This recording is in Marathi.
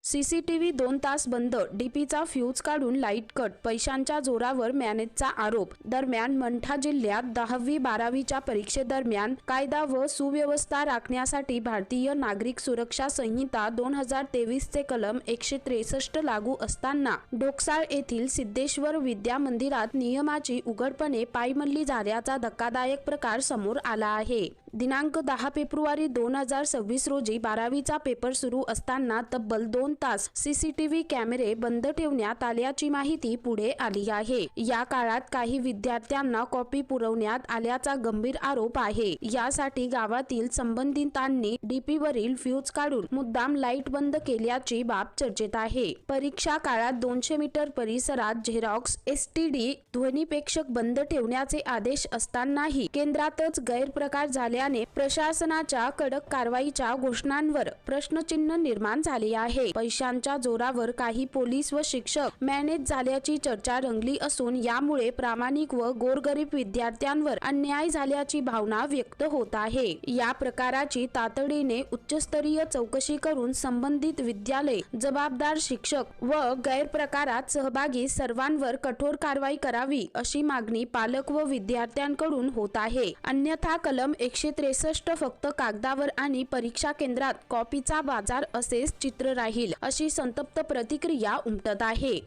सीसीटीव्ही 2 तास बंद, डीपीचा फ्यूज काढून लाईट कट, पैशांच्या जोरावर मॅनेजचा आरोप। दरम्यान मंठा जिल्ह्यात 10वी-12वीच्या परीक्षेदरम्यान कायदा व सुव्यवस्था राखण्यासाठी भारतीय नागरिक सुरक्षा संहिता 2023 चे कलम 163 लागू असताना ढोकसाळ येथील सिद्धेश्वर विद्या मंदिरात नियमाची उघडपणे पायमल्ली झाल्याचा धक्कादायक प्रकार समोर आला आहे। दिनांक 10 फेब्रुवारी 2026 रोजी 12वीचा पेपर सुरू असताना तब्बल 2 तास सीसीटीव्ही कॅमेरे बंद ठेवण्यात आल्याची माहिती पुढे आली आहे। या काळात काही विद्यार्थ्यांना कॉपी पुरवण्यात आल्याचा गंभीर आरोप आहे। यासाठी गावातील संबंधितांनी डीपीवरील फ्यूज काढून मुद्दाम लाईट बंद केल्याची बाब चर्चेत आहे। परीक्षा काळात 200 मीटर परिसरात झेरॉक्स, एसटीडी, ध्वनिपेक्षक बंद ठेवण्याचे आदेश असतानाही केंद्रातच गैरप्रकार झाल्याने प्रशासनाच्या कडक कारवाईच्या घोषणांवर प्रश्नचिन्ह निर्माण झाले आहे। पैशांच्या जोरावर काही पोलीस व शिक्षक मॅनेज झाल्याची चर्चा रंगली असून यामुळे प्रामाणिक व गोरगरीब विद्यार्थ्यांवर अन्याय झाल्याची भावना व्यक्त होत आहे। या प्रकाराची तातडीने उच्चस्तरीय चौकशी करून संबंधित विद्यालय, जबाबदार शिक्षक व गैरप्रकारात सहभागी सर्वांवर कठोर कारवाई करावी अशी मागणी पालक व विद्यार्थ्यांकडून होत आहे। अन्यथा कलम 163 फक्त कागदावर आणि परीक्षा केंद्रात कॉपीचा बाजार असेच चित्र राहील अशी संतप्त प्रतिक्रिया उमटत आहे।